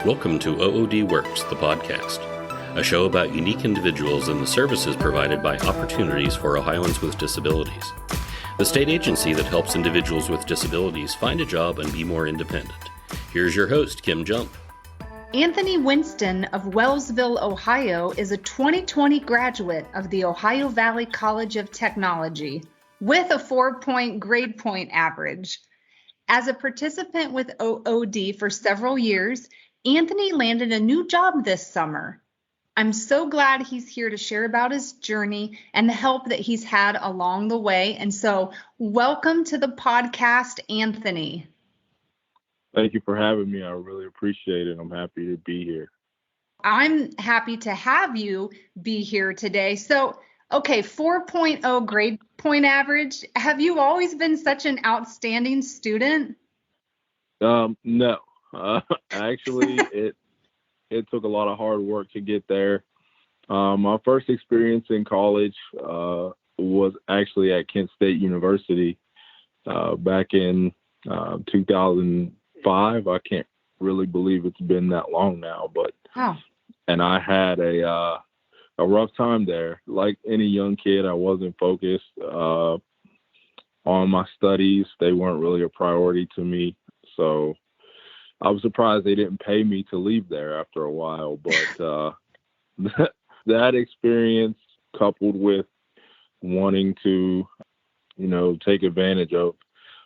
Welcome to OOD Works, the podcast, a show about unique individuals and the services provided by Opportunities for Ohioans with Disabilities, the state agency that helps individuals with disabilities find a job and be more independent. Here's your host, Kim Jump. Anthony Winston of Wellsville, Ohio, is a 2020 graduate of the Ohio Valley College of Technology with a 4-point grade point average. As a participant with OOD for several years, Anthony landed a new job this summer. I'm so glad he's here to share about his journey and the help that he's had along the way. And so welcome to the podcast, Anthony. Thank you for having me. I really appreciate it. I'm happy to be here. I'm happy to have you be here today. So, okay, 4.0 grade point average. Have you always been such an outstanding student? No. Actually, it took a lot of hard work to get there. My first experience in college was actually at Kent State University back in 2005. I can't really believe it's been that long now, but and I had a rough time there. Like any young kid, I wasn't focused on my studies. They weren't really a priority to me, so I was surprised they didn't pay me to leave there after a while, but that experience coupled with wanting to, take advantage of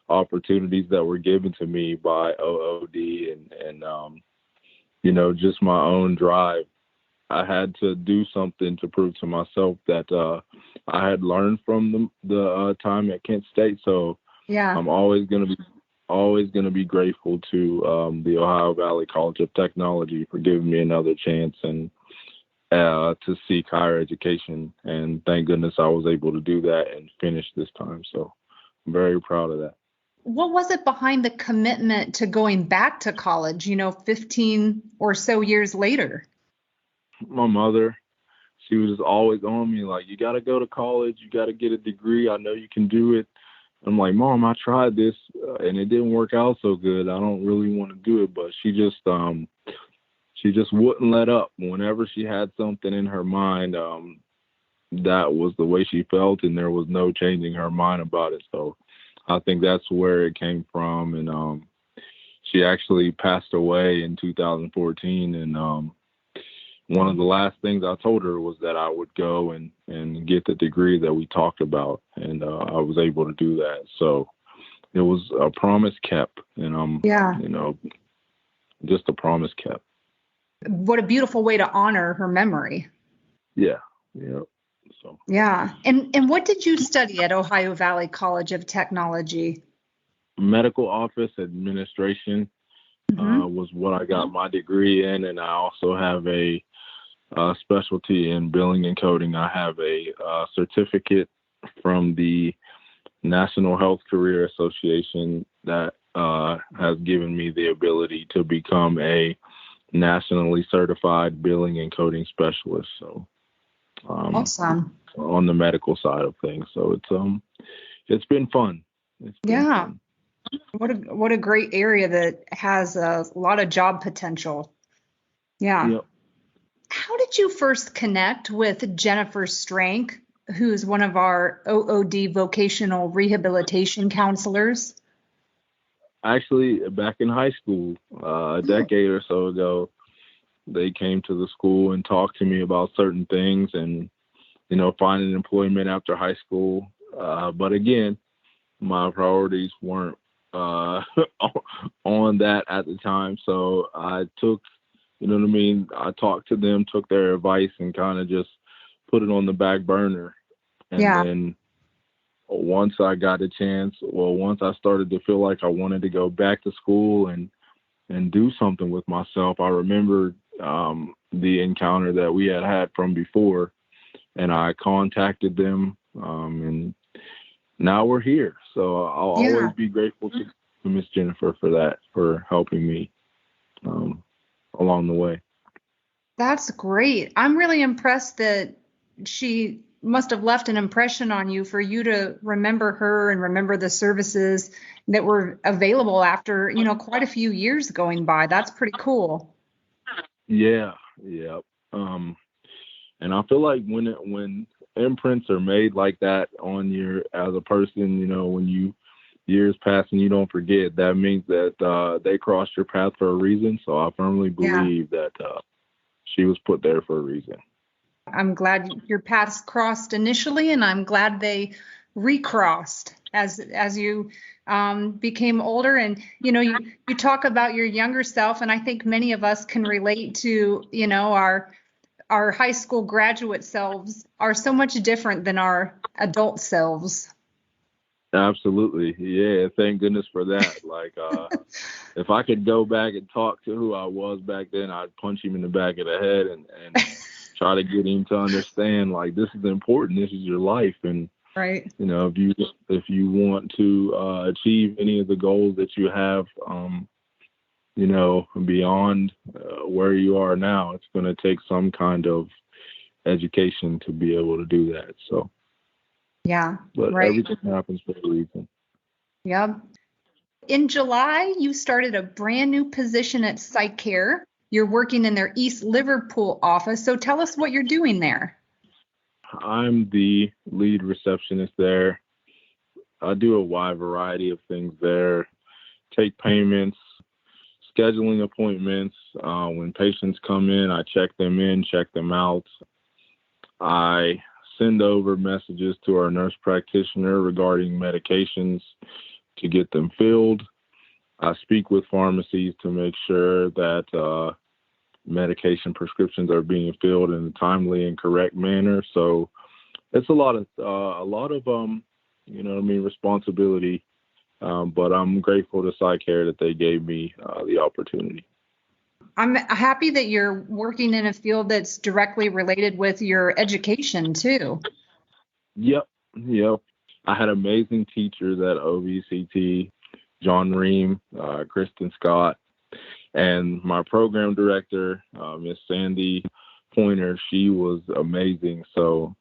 opportunities that were given to me by OOD and just my own drive. I had to do something to prove to myself that I had learned from the time at Kent State. So yeah, I'm always going to be grateful to the Ohio Valley College of Technology for giving me another chance and to seek higher education. And thank goodness I was able to do that and finish this time. So I'm very proud of that. What was it behind the commitment to going back to college, 15 or so years later? My mother, she was just always on me like, you got to go to college. You got to get a degree. I know you can do it. I'm like, Mom, I tried this and it didn't work out so good. I don't really want to do it. But she just wouldn't let up. Whenever she had something in her mind, that was the way she felt, and there was no changing her mind about it. So I think that's where it came from. And she actually passed away in 2014. And one of the last things I told her was that I would go and get the degree that we talked about. And I was able to do that. So it was a promise kept. And just a promise kept. What a beautiful way to honor her memory. Yeah. So. Yeah. And what did you study at Ohio Valley College of Technology? Medical office administration was what I got my degree in. And I also have a specialty in billing and coding. I have a certificate from the National Health Career Association that has given me the ability to become a nationally certified billing and coding specialist. So awesome. On the medical side of things. So it's been fun. Fun. What a great area that has a lot of job potential. Yeah. Yep. How did you first connect with Jennifer Strank, who's one of our OOD vocational rehabilitation counselors? Actually, back in high school, a decade or so ago, they came to the school and talked to me about certain things and, finding employment after high school. But again, my priorities weren't on that at the time. So I took, I talked to them, took their advice and kind of just put it on the back burner. And then once I got a chance, once I started to feel like I wanted to go back to school and do something with myself, I remembered the encounter that we had from before, and I contacted them, and now we're here. So I'll always be grateful to Miss Jennifer for that, for helping me along the way. That's great. I'm really impressed that she must have left an impression on you for you to remember her and remember the services that were available after, quite a few years going by. That's pretty cool. Yeah, yeah. And I feel like when imprints are made like that on you as a person, when years pass and you don't forget, that means that they crossed your path for a reason. So I firmly believe that she was put there for a reason. I'm glad your paths crossed initially, and I'm glad they recrossed as you became older. And you talk about your younger self, and I think many of us can relate to our high school graduate selves are so much different than our adult selves. Absolutely. Yeah. Thank goodness for that. Like, if I could go back and talk to who I was back then, I'd punch him in the back of the head and try to get him to understand, like, this is important. This is your life. And, right. If you want to achieve any of the goals that you have, beyond where you are now, it's going to take some kind of education to be able to do that. So, yeah, but right. Everything happens for a reason. Yep. In July, you started a brand new position at PsyCare. You're working in their East Liverpool office. So tell us what you're doing there. I'm the lead receptionist there. I do a wide variety of things there. Take payments, scheduling appointments. When patients come in, I check them in, check them out. I send over messages to our nurse practitioner regarding medications to get them filled. I speak with pharmacies to make sure that medication prescriptions are being filled in a timely and correct manner. So it's a lot of responsibility. But I'm grateful to PsyCare that they gave me the opportunity. I'm happy that you're working in a field that's directly related with your education too. Yep. I had amazing teachers at OVCT, John Ream, Kristen Scott, and my program director, Miss Sandy Pointer. She was amazing. So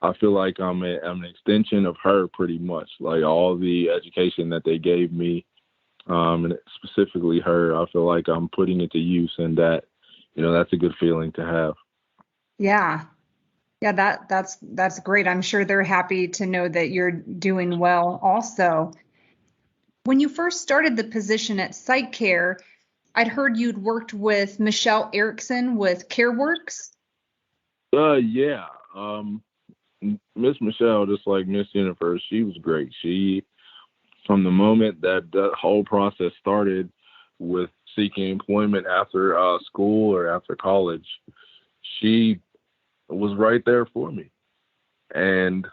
I feel like I'm an extension of her pretty much. Like all the education that they gave me, and specifically her, I feel like I'm putting it to use, and that, that's a good feeling to have. Yeah. Yeah, that's great. I'm sure they're happy to know that you're doing well also. When you first started the position at PsyCare, I'd heard you'd worked with Michelle Erickson with CareWorks. Yeah. Miss Michelle, just like Miss Jennifer, she was great. She, from the moment that whole process started with seeking employment after school or after college, she was right there for me. And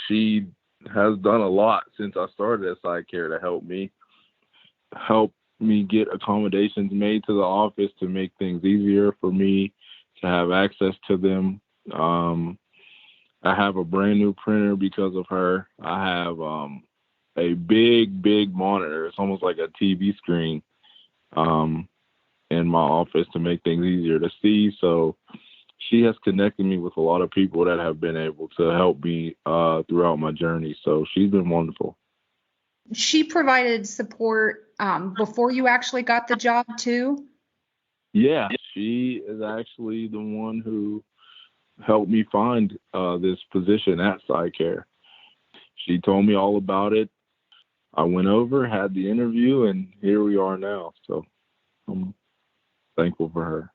she has done a lot since I started at PsyCare to help me get accommodations made to the office to make things easier for me to have access to them. I have a brand new printer because of her. I have a big monitor. It's almost like a TV screen in my office to make things easier to see. So she has connected me with a lot of people that have been able to help me throughout my journey. So she's been wonderful. She provided support before you actually got the job too? Yeah, she is actually the one who helped me find this position at PsyCare. She told me all about it. I went over, had the interview, and here we are now. So I'm thankful for her.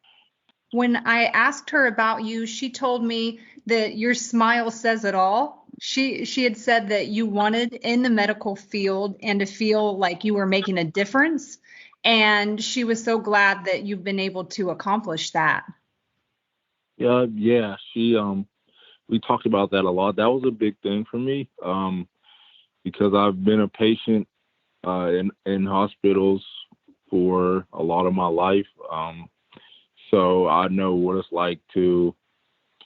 When I asked her about you, she told me that your smile says it all. She had said that you wanted in the medical field and to feel like you were making a difference. And she was so glad that you've been able to accomplish that. Yeah. We talked about that a lot. That was a big thing for me because I've been a patient in hospitals for a lot of my life. So I know what it's like to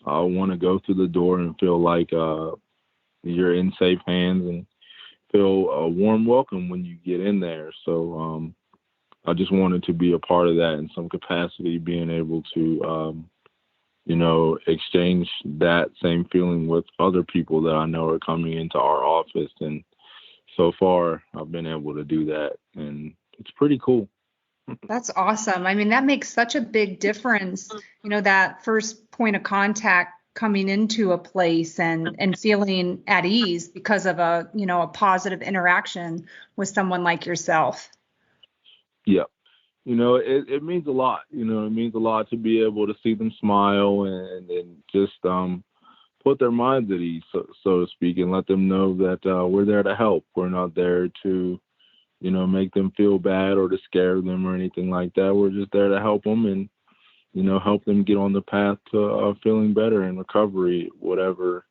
want to go through the door and feel like you're in safe hands and feel a warm welcome when you get in there. So I just wanted to be a part of that in some capacity, being able to, exchange that same feeling with other people that I know are coming into our office. And so far, I've been able to do that, and it's pretty cool. That's awesome. I mean, that makes such a big difference, that first point of contact coming into a place and feeling at ease because of a positive interaction with someone like yourself. Yeah. It means a lot. It means a lot to be able to see them smile and just put their minds at ease, so to speak, and let them know that we're there to help. We're not there to, make them feel bad or to scare them or anything like that. We're just there to help them and, help them get on the path to feeling better and recovery, whatever,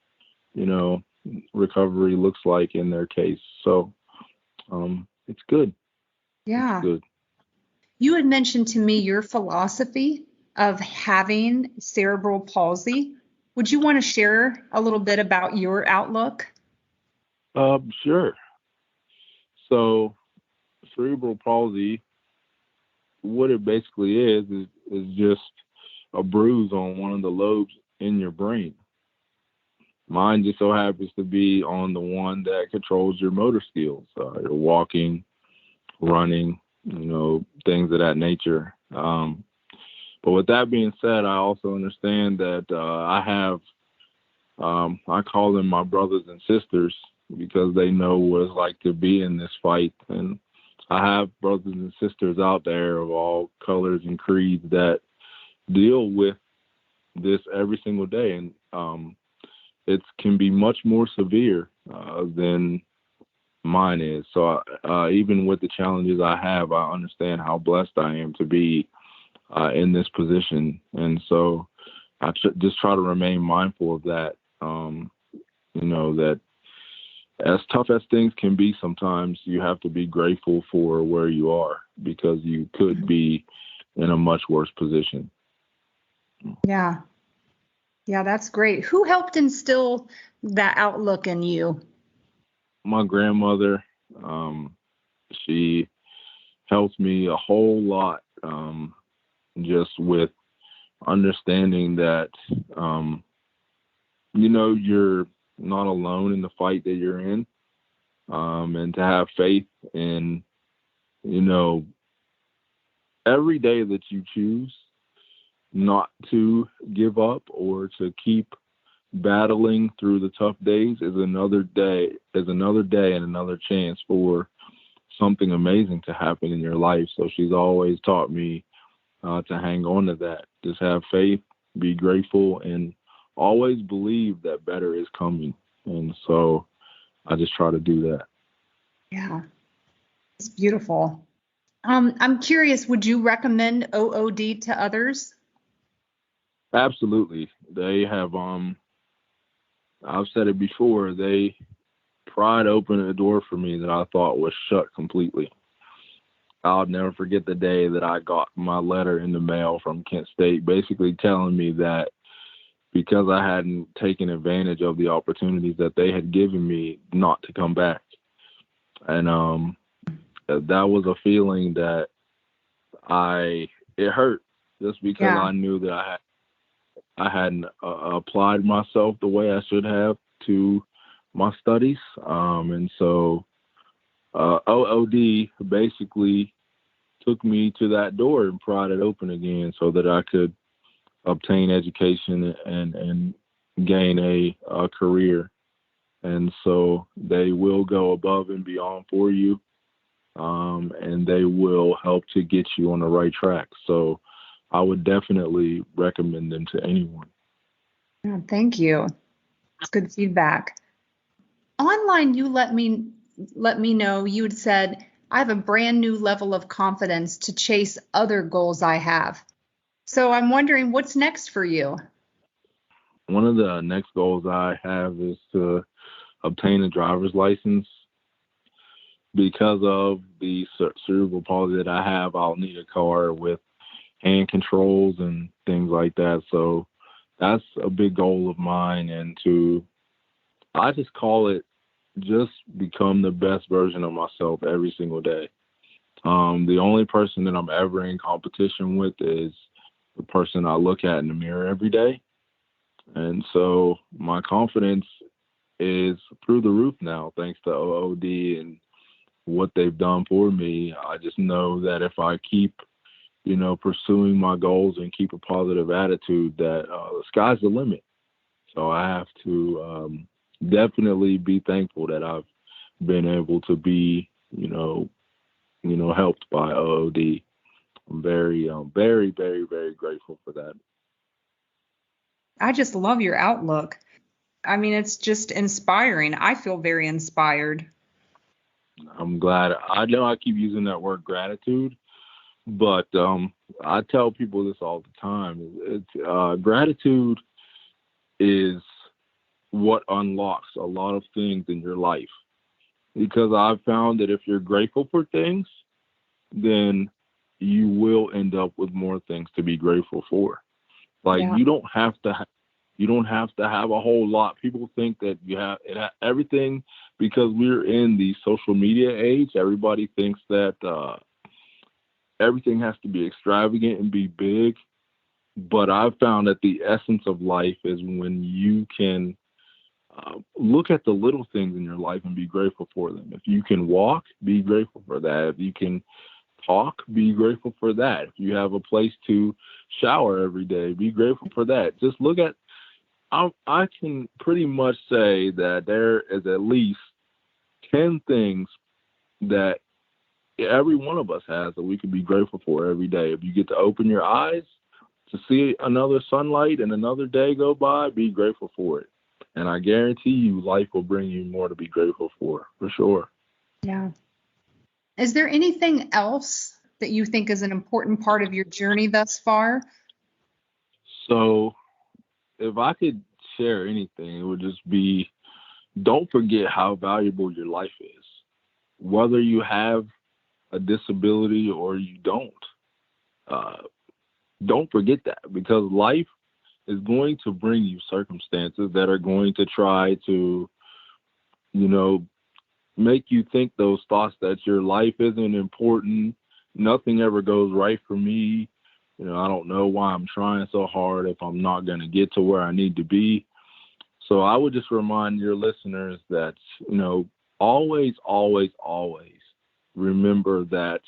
recovery looks like in their case. So it's good. Yeah. It's good. You had mentioned to me your philosophy of having cerebral palsy. Would you want to share a little bit about your outlook? Sure. So cerebral palsy, what it basically is just a bruise on one of the lobes in your brain. Mine just so happens to be on the one that controls your motor skills, your walking, running, things of that nature. But with that being said, I also understand that I have, I call them my brothers and sisters because they know what it's like to be in this fight. And I have brothers and sisters out there of all colors and creeds that deal with this every single day. And it can be much more severe than mine is. So even with the challenges I have, I understand how blessed I am to be in this position. And so I just try to remain mindful of that, that as tough as things can be, sometimes you have to be grateful for where you are because you could be in a much worse position. Yeah. Yeah, that's great. Who helped instill that outlook in you? My grandmother, she helped me a whole lot, just with understanding that, you're not alone in the fight that you're in, and to have faith in, every day that you choose not to give up or to keep battling through the tough days is another day and another chance for something amazing to happen in your life. So she's always taught me to hang on to that. Just have faith, be grateful, and always believe that better is coming. And so I just try to do that. Yeah, it's beautiful. I'm curious, would you recommend OOD to others? Absolutely. They have, I've said it before, they pried open a door for me that I thought was shut completely. I'll never forget the day that I got my letter in the mail from Kent State, basically telling me that because I hadn't taken advantage of the opportunities that they had given me not to come back. And that was a feeling that it hurt just because I knew that I hadn't applied myself the way I should have to my studies. And so OOD basically took me to that door and pried it open again so that I could obtain education and gain a career. And so they will go above and beyond for you, and they will help to get you on the right track. So I would definitely recommend them to anyone. Oh, thank you. It's good feedback. Online, you let me know, you had said, I have a brand new level of confidence to chase other goals I have. So I'm wondering what's next for you? One of the next goals I have is to obtain a driver's license. Because of the cerebral palsy that I have, I'll need a car with hand controls and things like that. So that's a big goal of mine. And I just call it just become the best version of myself every single day. The only person that I'm ever in competition with is the person I look at in the mirror every day. And so my confidence is through the roof now, thanks to OOD and what they've done for me. I just know that if I keep, pursuing my goals and keep a positive attitude, that the sky's the limit. So I have to definitely be thankful that I've been able to be, helped by OOD. I'm very, very, very, very grateful for that. I just love your outlook. I mean, it's just inspiring. I feel very inspired. I'm glad. I know I keep using that word gratitude, but I tell people this all the time. It's gratitude is what unlocks a lot of things in your life, because I've found that if you're grateful for things, then you will end up with more things to be grateful for. Like, you don't have to have a whole lot. People think that you have everything, because we're in the social media age. Everybody thinks that everything has to be extravagant and be big. But I've found that the essence of life is when you can look at the little things in your life and be grateful for them. If you can walk, be grateful for that. If you can talk, be grateful for that. If you have a place to shower every day, be grateful for that. Just look at, I can pretty much say that there is at least 10 things that every one of us has that we can be grateful for every day. If you get to open your eyes to see another sunlight and another day go by, be grateful for it. And I guarantee you, life will bring you more to be grateful for sure. Yeah. Is there anything else that you think is an important part of your journey thus far? So if I could share anything, it would just be, don't forget how valuable your life is. Whether you have a disability or you don't forget that, because life is going to bring you circumstances that are going to try to, make you think those thoughts that your life isn't important. Nothing ever goes right for me. I don't know why I'm trying so hard if I'm not going to get to where I need to be. So I would just remind your listeners that, always, always, always remember that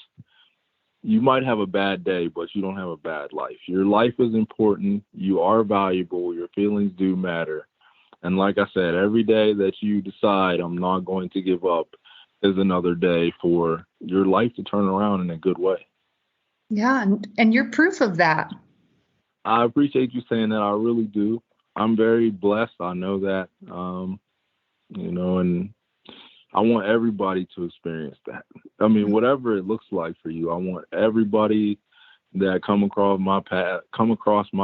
you might have a bad day, but you don't have a bad life. Your life is important. You are valuable. Your feelings do matter. And like I said, every day that you decide I'm not going to give up is another day for your life to turn around in a good way. Yeah, and you're proof of that. I appreciate you saying that. I really do. I'm very blessed. I know that, and I want everybody to experience that. I mean, whatever it looks like for you, I want everybody that come across my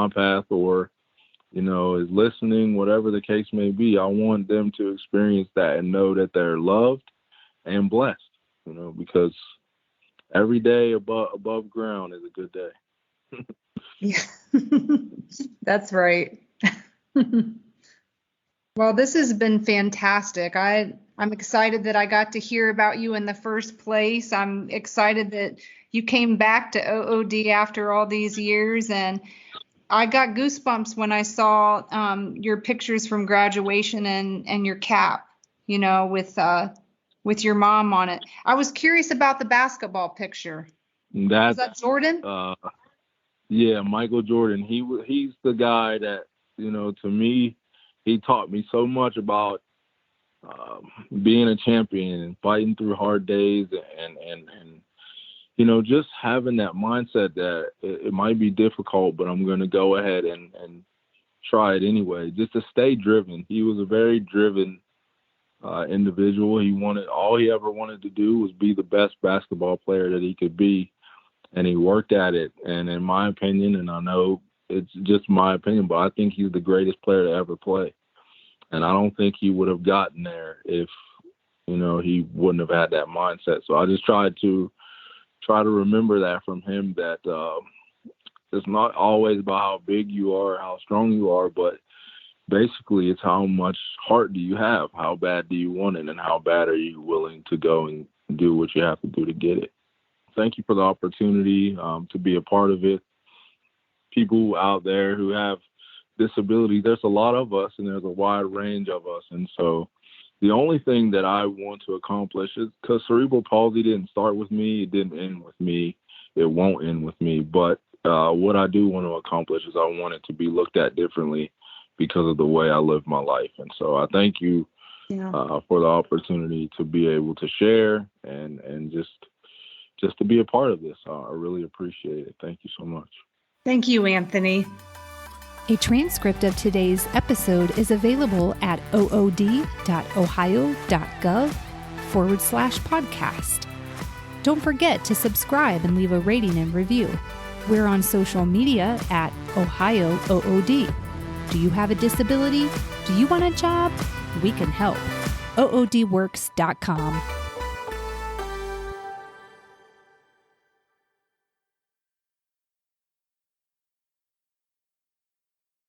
path or, is listening, whatever the case may be, I want them to experience that and know that they're loved and blessed, because every day above ground is a good day. Yeah, that's right. Well, this has been fantastic. I'm excited that I got to hear about you in the first place. I'm excited that you came back to OOD after all these years, and I got goosebumps when I saw your pictures from graduation and your cap, with your mom on it. I was curious about the basketball picture. Was that Jordan? Yeah, Michael Jordan. He's the guy that, to me, he taught me so much about being a champion and fighting through hard days and just having that mindset that it might be difficult, but I'm going to go ahead and try it anyway, just to stay driven. He was a very driven individual. All he ever wanted to do was be the best basketball player that he could be. And he worked at it. And in my opinion, and I know it's just my opinion, but I think he's the greatest player to ever play. And I don't think he would have gotten there if, he wouldn't have had that mindset. So I just try to remember that from him, that it's not always about how big you are, how strong you are, but basically it's how much heart do you have, how bad do you want it, and how bad are you willing to go and do what you have to do to get it. Thank you for the opportunity to be a part of it. People out there who have disabilities, there's a lot of us and there's a wide range of us. And so the only thing that I want to accomplish is, because cerebral palsy didn't start with me, it didn't end with me, it won't end with me. But what I do want to accomplish is I want it to be looked at differently because of the way I live my life. And so I thank you for the opportunity to be able to share and just to be a part of this. I really appreciate it. Thank you so much. Thank you, Anthony. A transcript of today's episode is available at ood.ohio.gov/podcast. Don't forget to subscribe and leave a rating and review. We're on social media at Ohio OOD. Do you have a disability? Do you want a job? We can help. oodworks.com.